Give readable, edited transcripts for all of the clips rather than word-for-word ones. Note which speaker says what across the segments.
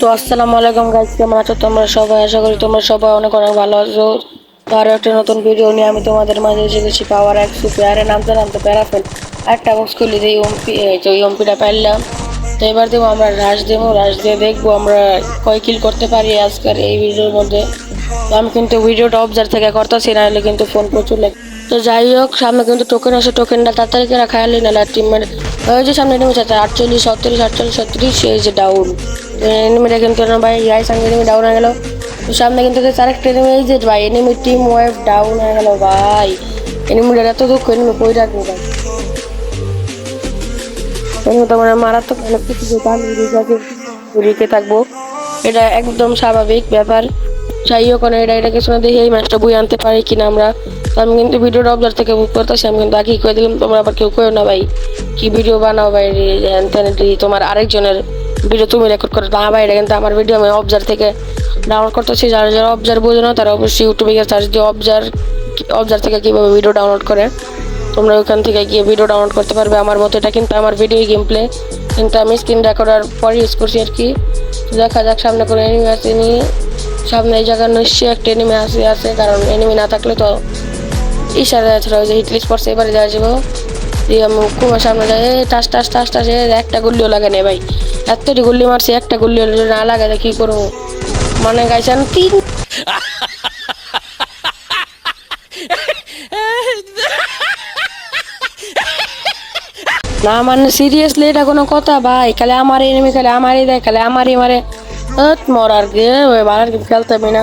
Speaker 1: তো আসসালামু আলাইকুম গাইস, কেমন আছো তোমরা সবাই? আশা করি তোমরা সবাই অনেক অনেক ভালো আছো। তো আরো একটা নতুন ভিডিও নিয়ে আমি তোমাদের মাঝে এসে গেছি। পাওয়ার এক সুপারে নামতে নামতে প্যারাফেল একটা বক্স খুলি দিয়ে এমপিটা পাইলাম। তো এবার দেবো আমরা রাশ দিয়ে দেখবো আমরা কয় কিল করতে পারি আজকের এই ভিডিওর মধ্যে। তো আমি কিন্তু ভিডিওটা অবজার্ভ থেকে করতেছি, না হলে কিন্তু ফোন প্রচুর লাগে। তো যাই হোক, সামনে কিন্তু টোকেন আছে, টোকেনটা তাড়াতাড়ি করে খায়ালি না টিমমেট। ওই যে সামনে নেমেছে 48 37 48 37, এই যে ডাউন। এনিমিটা কিন্তু ভাই গাইস, আমি এনিমি ডাউন হয়ে গেল। তো সামনে কিন্তু আরেকটা এনিমি, এই যে ভাই এনিমি টিম ওয়েভ ডাউন হয়ে গেল ভাই। এনিমিটার এত দুঃখ, এনিমি কই রাখবো ভাই। এনিমি তো মানে মারাত্মক অনেক কিছু, যেটা আমি রিকে থাকবো, এটা একদম স্বাভাবিক ব্যাপার। যাই হোক, এটা কিছু না দেখে এই ম্যাচটা বই আনতে পারি কিনা আমরা। তো আমি কিন্তু ভিডিওটা অবজার থেকে বুক করতেছি, আমি কিন্তু আগেই করে দিলাম, তোমরা আবার কেউ কেউ না ভাই কি ভিডিও বানাও ভাই, তোমার আরেকজনের ভিডিও তুমি রেকর্ড করো না ভাই। এটা কিন্তু আমার ভিডিও আমি অবজার থেকে ডাউনলোড করতেছি। যারা যারা অবজার বোঝো না তারা অবশ্যই ইউটিউবে গিয়ে সার্চ দিয়ে অবজার থেকে কীভাবে ভিডিও ডাউনলোড করে তোমরা ওখান থেকে গিয়ে ভিডিও ডাউনলোড করতে পারবে আমার মতো। এটা কিন্তু আমার ভিডিও গেম প্লে, কিন্তু আমি স্ক্রিন রেকর্ডার পরে ইউজ করছি আর কি। দেখা যাক সামনে কোনো এনিমি আসেনি, সামনে এই জায়গায় নিশ্চয়ই একটা এনিমি আছে, কারণ এনিমি না থাকলে তো ইশারা ছাড়া ওই যে হিটলিস্ট পড়ছে, এবারে যাওয়া যাবো দিয়ে আমি কুমার সামনে যাই। টাস টাস টাস টাস, একটা গুল্লিও লাগে না ভাই, এতটি গুল্লি মারছি, একটা গুল্লিও না লাগে কি করবো মানে গাইছেন তিন না মানে সিরিয়াসলি এটা কোনো কথা ভাই? খালি আমার এনিমি, খালি আমারই দেয়, খালি আমারই মারে। মরার গে বালার গেম খেলতে না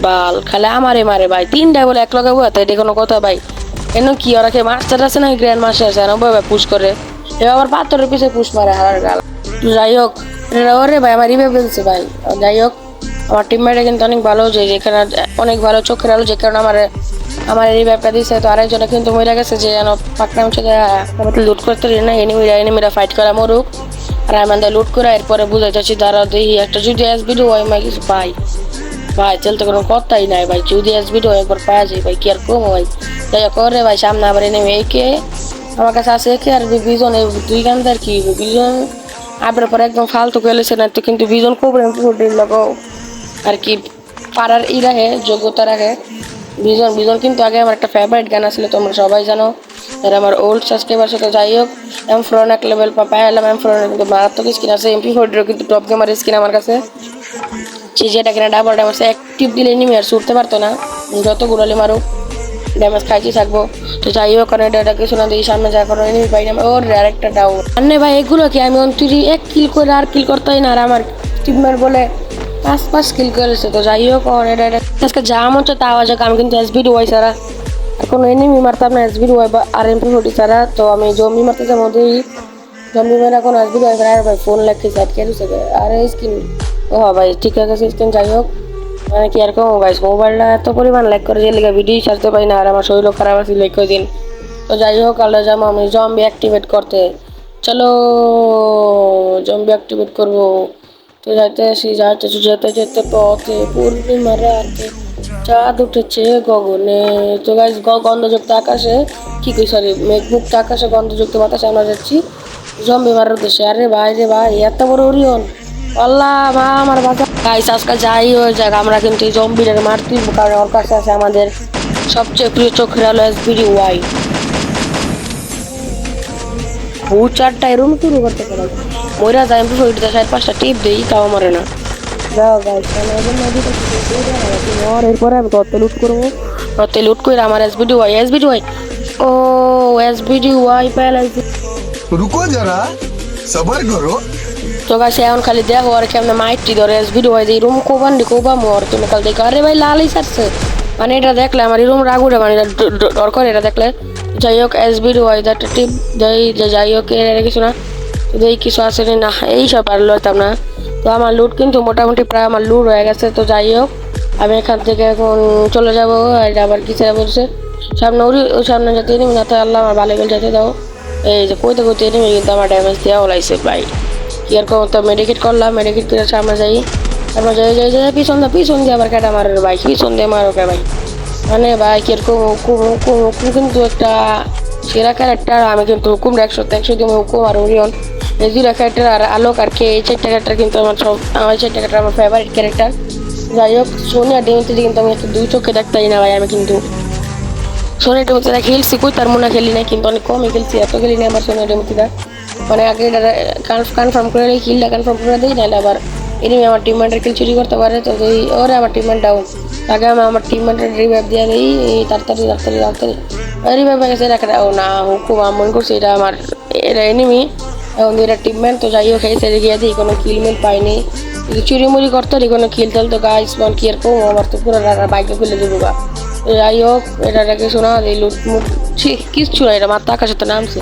Speaker 1: বাল, খালি আমারই মারে ভাই। তিনটায় বলে এক লগে বইতে, এটা কোনো কথা ভাই? কেন কি ওরা কে মাস্টার আছে না, গ্র্যান্ড মাস্টার আছে না, বই পুশ করে এ আবার পাথরের পিছিয়ে পুশ মারে হারার গাল। যাই হোক, ওরে ভাই আমার রিভে ফেলছে ভাই। যাই হোক, আমার টিমমেটে কিন্তু অনেক ভালো, যে যেখানে অনেক ভালো চোখের আলো, যে কারণে আমার এই ব্যাপারটা দিচ্ছে। তো আরেকজনে কিন্তু মরে গেছে, যে যেন পাকনাম লুট করতে না, এনিমিরা ফাইট করা মরুক, আর আমাদের লুট করে এরপরে বুঝাই যাচ্ছি দাঁড়া দেখি একটা যদি এসবিডি হয় মাই কিছু পাই ভাই, চলতে কোনো কথাই নাই ভাই। যদি এসবিডি হয় একবার পাওয়া যায় ভাই, কি আর কমো ভাই। যাই হোক করে ভাই, সামনে আবার এনিমি একে আমার কাছে আছে, একে আর বিজন, এই দুই গান্ধার কি বিজন আবার পরে একদম ফালতু খেলেছে না তো, কিন্তু বিজন খুব লগো আর কি পাড়ার রাখে, যোগ্যতা রাখে। বিজন বিজন কিন্তু আগে আমার একটা ফেভারিট গান আসলে, তোমরা সবাই জানো, আর আমার ওল্ড সাবস্ক্রাইবার সাথে। যাই হোক, M4 এক লেভেল পাই এলাম। M4 কিন্তু মারাত্মক স্কিন আছে, MP40 কিন্তু টপ গেমার স্কিন আমার কাছে। যেটা কিনা ডাবল ড্যামেজ অ্যাক্টিভ দিলে এনিমি আর ছুটতে পারতো না, যত গুড়ালি মারুক ড্যামেজ খাইতে থাকবো। তো যাই হোক, কারণ এটা কিছু না দিয়ে সামনে যা করো এনিমি পাই না। ওর আরেকটা ডাউন আনে ভাই, এগুলো কি আমি 29 এক কিল করে আর কিল করতেই না, আর আমার টিমমেট বলে 5 কিল করেছে। তো যাই হোক, এটা আজকে যা হচ্ছে তা আওয়াজ, আমি কিন্তু এসবিডি ওয়াই ছাড়া আর কোনো এনিমি মারতাম না, এসবিডি ওয়াই বা আর MP40 ছাড়া। তো আমি জম্বি মারতে মধ্যেই জম্বি মেরে এখন এসবিডি ওয়াই আর ভাই ফোন লাগছে সাইড কেটেছে আর স্ক্রিন। ও ভাই ঠিক আছে স্ক্রিন। যাই হোক, মানে কি আর কম গাইস, মোবাইলটা এত পরিমাণ লাইক করে যে লেগে ভিডিও ছাড়তে পারি না, আর আমার শরীরও খারাপ আছে লাইক করে দিন। তো যাই হোক, আল্লাহ যাবো আমি জম্বি অ্যাক্টিভেট করতে, চলো জম্বি অ্যাক্টিভেট করবো। তো যেতে যেতে পথে পূর্ণিমা রাতে চাঁদ উঠেছে গগনে। তো গাইস, গন্ধযুক্ত আকাশে কি কই সরি মেঘমুক্ত আকাশে গন্ধযুক্ত বাতাসে আমরা যাচ্ছি জম্বি মারার উদ্দেশ্যে। আরে ভাই রে ভাই, এত বড় ওরিয়ন, আল্লাহ মা আমার বাচ্চা। গাইস আজকে যাই হয়ে যাক, আমরা কিন্তু এই জম্বিটাকে মারতেই, কারণ ওর কাছে আছে আমাদের সবচেয়ে প্রিয় চোখের আলো এসবিডি ওয়াই। ভূত চারটা এরম শুরু করতে পারে, ময়রা যায় MP40 4-5টা টিপ দিই তাও মরে না। যাও গাইস, এরপরে আমি কত লুট করবো, কত লুট করে আমার এসবিডি ওয়াই ও এসবিডি ওয়াই পেলাইছি।
Speaker 2: रुको जरा सबर करो।
Speaker 1: তো গাছ এখন খালি দেখো আর কেমন মাইটটি ধরে এসবিডি ওয়াই দিয়ে রুম কোবা মোর, তুমি কাল দেখো আরে ভাই লালই সারছে, মানে এটা দেখলে আমার রুম রাগ উঠে, মানে ডর করে এটা দেখলে। যাই হোক, এসবিডি ওয়াই একটা টিপ দেই, যাই হোক এর কিছু না, এই কিছু আসেনি না, এইসব আর লইতাম না। তো আমার লুট কিন্তু মোটামুটি প্রায় আমার লুট হয়ে গেছে। তো যাই হোক, আমি এখান থেকে এখন চলে যাবো। আর আবার কি ছেড়ে বলছে সামনে ওই সামনে যাতে এনিমি না, তো আল্লাহ আমার ভালো গেল যেতে দাও। এই যে কইতে এনিমি কিন্তু আমার ড্যামেজ দেওয়া হলাইছে ভাই, কি আর তো মেডিকেট করলাম, মেডিকেট করে সামনে যাই। তারপর যাই পিছন দিয়ে আবার কেটে মারে ভাই, পিছন দিয়ে মারো কে ভাই, মানে ভাই কিরকম হুকুম কিন্তু একটা সেরা ক্যারেক্টার। আমি কিন্তু হুকুম 100 দিয়ে হুকুম আর ওরিয়ন এই দুইটা ক্যারেক্টার আর আলোক আর কে, এই চারটা ক্যারেক্টার কিন্তু আমার এই চারটা ক্যারেক্টার আমার ফেভারিট ক্যারেক্টার। যাই হোক সোনিয়া ডেমিতে কিন্তু আমি একটু দুই চোখে দেখতাই না ভাই, আমি কিন্তু সোনিয়া ডেমিতে খেলছি কই তার মনে খেলি না, কিন্তু অনেক কমই খেলছি, এত খেলি না আমার সোনিয়া ডেমিতে। মানে আগে কনফার্ম করে কিলটা কনফার্ম করে দিই, নাহলে আবার এনিমি আমার টিমমেটের কিল চুরি করতে পারে, তো এই ওরে আমার টিমমেট ডাউন, আগে আমি আমার টিমমেটের রিভাইভ দিয়ে দিই তাড়াতাড়ি তাড়াতাড়ি তাড়াতাড়ি রিভাইভ হয়ে গেছে, এটা ও না হুকুম মনে করছি এটা আমার এটা এনিমি, এখন দুইটা টিমমেট। তো যাই হোক এসে গিয়ে দিই কোনো কিল মিল পাইনি, চুরি মুড়ি করতে কোনো কিল তেল তো গাইস মন কি আর কম, আমার তো পুরো বাইকে খুলে দেবো গা। যাই হোক এটাকে শোনা এই লুটমুট কিচ্ছু না, এটা মাত্র আকাশের তো নামছে,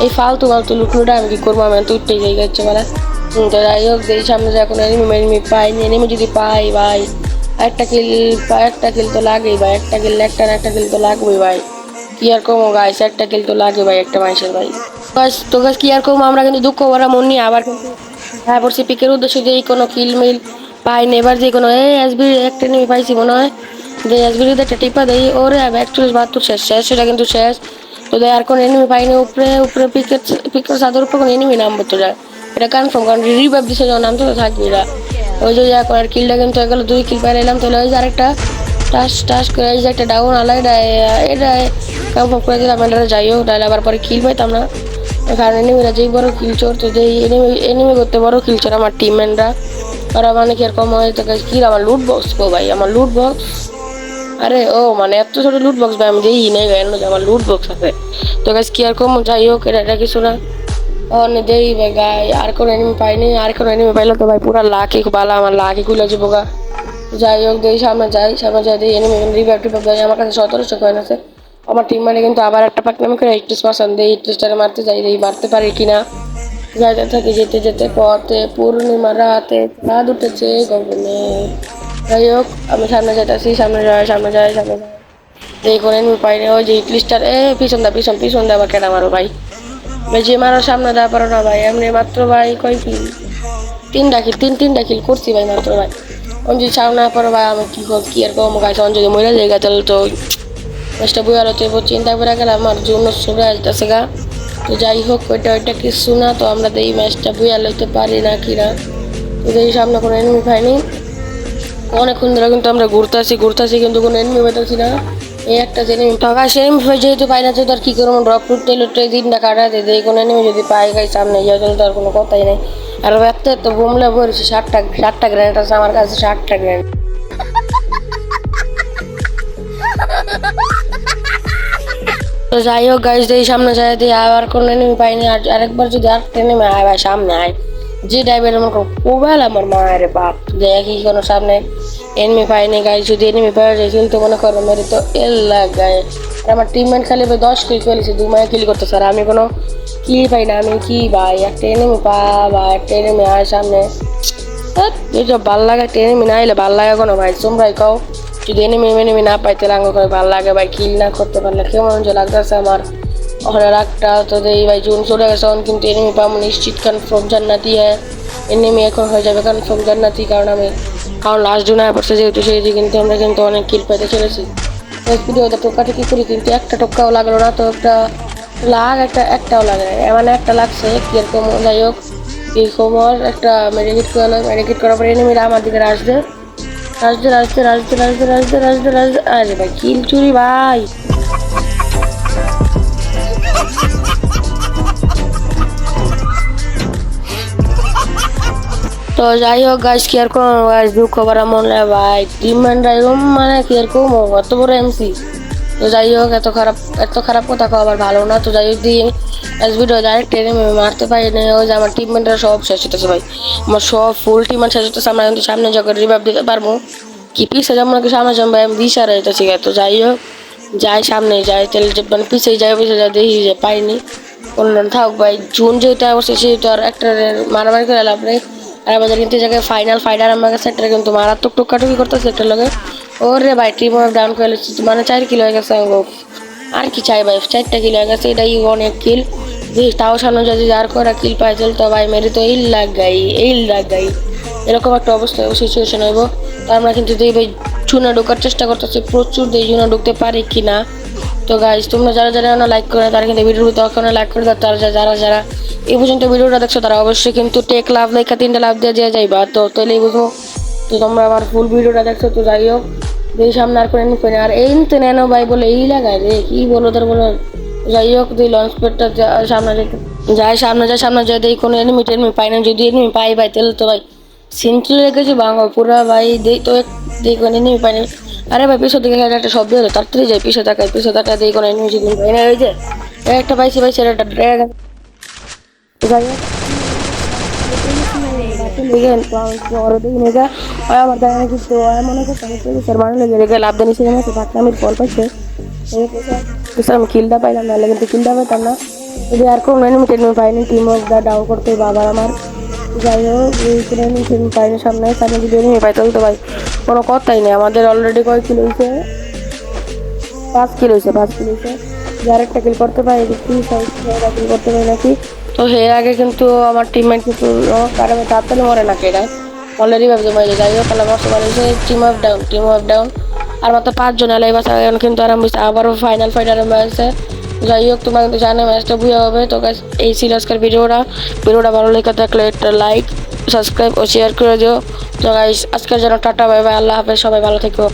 Speaker 1: এই ফালতু লুটমুটা আমি কি করবো, আমি তো উঠতেই যাই যাচ্ছে বেলা। তো যাই হোক এই সামনে যে এখন এনিমি পাইনি, এনিমি যদি পাই ভাই একটা কিল তো লাগেই ভাই, একটা কিল তো লাগবেই ভাই, কি আর কমো গাইস, একটা কিল তো লাগে ভাই একটা মানুষের ভাই। তো গাছ কি আর কমো, আমরা কিন্তু দুঃখ ভরা মন নিয়ে আবার কিন্তু হ্যাঁ পড়ছি পিকের উদ্দেশ্যে, যে কোনো কিল মিল পাইনি, এবার যে কোনো এসবি একটা এনিমি পাইছি মনে হয়, যে এসবিতে একটা টিপা দেই ওরে 41-72 শেষ সেটা কিন্তু শেষ। তো আর কোনো এনিমি পাইনি, উপরে পিকের চাদর উপরে কোনো এনিমি নামবো তো যায় এটা কনফার্ম, কারণ রিভাইভ দিছে যখন নামতে তো থাকবে এরা। ওই যে এখন আর কিলটা কিন্তু এগুলো 2 কিল পাই এলাম, তাহলে ওই যে আরেকটা টাস করে এই যে একটা ডাউন আলা এটা কনফার্ম করে দিলাম, এটা যাই হোক তাহলে আবার পরে কিল পাইতাম না, কারণ এনিমিরা যেই বড় কিল চোর, তো যেই এনিমি করতে বড় কিল চোর আমার টিমমেটরা, ওরা মানে কি এরকম হয় তো কি আমার লুট বক্স গো ভাই, আমার লুট বক্স, আরে ও মানে এত ছোট লুট বক্স ভাই আমি দিই নেই ভাই, আমার লুট বক্স আছে। তো গাছ কি আর কম, যাই হোক এটা কিছু না দেই ভাই গাই, আর কোনো এনিমি পাইনি, আর কোনো এনিমি পাইলে তো ভাই পুরা লাখই বালা, আমার লাখই খুলে যাবো গা। যাই হোক দেই সামনে যাই দিই এনিমি রিভাইভ টিভাইভ দেয়, আমার কাছে 1700 কয়েন আছে, আমার টিম মানে কিন্তু আবার একটা পাকনামি করে 81% দেই, 81টারে মারতে যাই দেই মারতে পারি কিনা, যাইতে থাকি যেতে যেতে পথে পূর্ণিমা রাতে চাঁদ উঠেছে গগনে। যাই হোক আমি সামনে যাইতেছি, সামনে যাই এই করে আমি পাইনি, ওই যে ক্লিস্টার পিছন দা আবার কেনা মারো ভাই, যে মারো সামনে দেওয়া পারো না ভাই, এমনি মাত্র ভাই কয় কিল তিনটা কিল করছি ভাই মাত্র ভাই, যদি সামনে না পারো ভাই আমি কি আর কম গাছ, যদি মরে যাই তাহলে তো ম্যাচটা বই আলো তো চিন্তা করে গেলাম আমার জন্য সরে আসতেছে গা। তো যাই হোক ওইটা কিছু না, তো আমরা এই ম্যাচটা বই আলোতে পারি না কিনা, তো এই সামনে কোনো এনিমি পাইনি, অনেকক্ষণ ধরে কিন্তু আমরা ঘুরতেছি কিন্তু কোনো এনিমি পাইতেছি না, এই একটা এনিমি টাকা সেম যেহেতু পাই না, তো আর কি করবো, ড্রপ লুটতে দিনটা কাটাতে দেয়, কোনো এনিমি যদি পাই গাই সামনে যাই তাহলে তো আর কোনো কথাই নেই। আর এত বোমলে ভরেছি 60টা গ্রেনেড আছে আমার কাছে, 60টা গ্রেনেড। তো যাই হোক গাইজ এই সামনে যাই দিয়ে আবার কোনো এনিমি পাইনি, আর আরেকবার যদি আরেকটা এনিমি আয় ভাই সামনে আয়, যে ড্রাইভার আমার কোবাল আমার মায়ের বাপ, দেখি কোনো সামনে এনিমি পাইনি গাইজ, যদি এনিমি পাওয়া যায় কিন্তু মনে করো মেরে তো গায়ে, আমার টিমমেট খালি 10 কিল ফেলেছে, 2 মায়ে কিল করতেছে, আর আমি কোনো কিল পাই না, আমি কি ভাই একটা এনিমি বা একটা এনিমি আয় সামনে, এইসব ভাল লাগে, একটা এনিমি না এলে ভাল লাগে কোনো ভাই, তোমরাই কও যদি এনিমি না পাইতে লাঙ্গ করে ভাল লাগে ভাই, কিল না করতে পারলে কেমন যে লাগতেছে আমার ওখানে রাগটা। তো এই ভাই জুন চলে গেছে কিন্তু এনিমি পাবো নিশ্চিত কনফার্ম জান্নাতি এনিমি এখন হয়ে যাবে কনফার্ম জান্নাতি, কারণ লাস্ট জুন আয় পড়ছে যেহেতু সেই যে কিন্তু আমরা কিন্তু অনেক কিল পাইতে চলেছি, ভিডিওতে টোকাটি করি কিন্তু একটা টোকাও লাগলো না, তো একটাও লাগে না, মানে একটা লাগছে কি এরকম। যাই হোক এই খবর একটা মেডিকেট করার পরে এনিমিরা আমার দিকে আসবে, আরে ভাই কিল চুরি ভাই। তো যাই হোক গাইস কি আর কোন দুঃখ ভরা মন লাগে ভাই, টিম মানে কি আর কম এত বড় এমসি। তো যাই হোক এত খারাপ কথা আবার ভালো না। তো যাই হোক দিয়ে ভিডিও ডাইরেক্ট এনিমি মারতে পারি না, ওই যে আমার টিমমেটরা সব শেষ হতেছে ভাই, আমার সব ফুল টিম শেষ হতেছে, আমরা কিন্তু সামনে যখন রিভাইভ দিতে পারবো কি পিছিয়ে যেমন কি সামনে ভাই আমি দিশা রয়েছে। তো যাই হোক সামনে যাই তাহলে মানে পিছিয়ে যায় দেখি যে পাইনি অন্য থাক ভাই, জুন যেহেতু অবশ্যই সেহেতু আর একটা মারামারি করে লাভ নেই, আর আমাদের কিন্তু জায়গায় ফাইনাল ফাইটার আমার কাছে একটা কিন্তু মারাত্মক টুকাটুকি করতেছে একটা লগে, ওরে ভাই টিম ডাউন করে মানে 4 কিলো হয়ে গেছে, আর কি চাই ভাই 4টা কিলো হয়ে গেছে, এটাই অনেক কিল, তাও সামনে যদি আর করে কিল পাই তো ভাই মেরে তো এই লাগ গাই এরকম একটা অবস্থা সিচুয়েশন হইব। তো আমরা কিন্তু ভাই চুনা ঢোকার চেষ্টা করতেছি প্রচুর, জুনা ঢুকতে পারি কিনা তো গাইস তোমরা যারা যারা লাইক করে তারা কিন্তু ভিডিওটি তখন লাইক করে দাও, তারা যারা যারা এই পর্যন্ত ভিডিওটা দেখছো তারা অবশ্যই কিন্তু টেক লাভ লেখা 3টা লাভ দিয়ে যাইবা। তো তাহলেই বুঝো তো তোমরা আমার ফুল ভিডিওটা দেখছো। তো যাই হোক এই সামনে আর করে নিতে আর এই তো নেনো ভাই বলে এই লাগায় রে কি বলো তার বলো। যাই হোক তুই লঞ্চ প্যাডটা সামনে সামনে যায় দেই কোনো এনিমি টেনিমি পাই না, যদি এনিমি পাই ভাই তাহলে তো ভাই সিনট্রি রেখেছি ভাঙো পুরা ভাই দেই তো দেই কোনো এনিমি পাই না। আরে ভাই পিছন দিকে একটা শব্দ হলো তাড়াতাড়ি যাই পিছনে তাকায় দেই কোনো এনিমি যদি পাই না। ওই যে একটা পাইছি ভাই সেটা ড্রাগন। যাই হোক আমার গায়ে কিন্তু মনে করতে মনে লেগে লাভ জানি সিনেমা আমি ফল পাইছে আমি কিলটা পাইলাম না, কিন্তু কিলটা পাইতাম না যদি আর কোনো এনিমি পাইনি টিম অফ দা ডাউন করতে বাবার আমার। যাই হোক পাইনি সামনে যদি এনিমি পাই তাহলে তো ভাই কোনো কথাই নেই। আমাদের অলরেডি কয় কিলো হয়েছে, 5 কিলো হয়েছে যার একটা কিল করতে পারি কিল করতে পারি নাকি। তো হে আগে কিন্তু আমার টিমমেট কিন্তু কারণ তাড়াতাড়ি মরে নাকি এটা অলরেডি ভাবছে মাইলে। যাই হোক খেলা মস্ত মারিয়েছে টিম অফ ডাউন আর মাত্র 5 জন এলাই বাসা এখন কিন্তু আরম্ভ হয়েছে আবারও ফাইনাল ফাইট আরম্ভ হয়েছে। যাই হোক তোমরা কিন্তু জানো ম্যাচটা বুঝে হবে। তো এই ছিল আজকের ভিডিওটা ভালো লেগে থাকলে একটা লাইক সাবস্ক্রাইব ও শেয়ার করে দিও। তো গাইস আজকের জন্য টাটা বাই বাই, আল্লাহ হাফেজ, সবাই ভালো থেকো।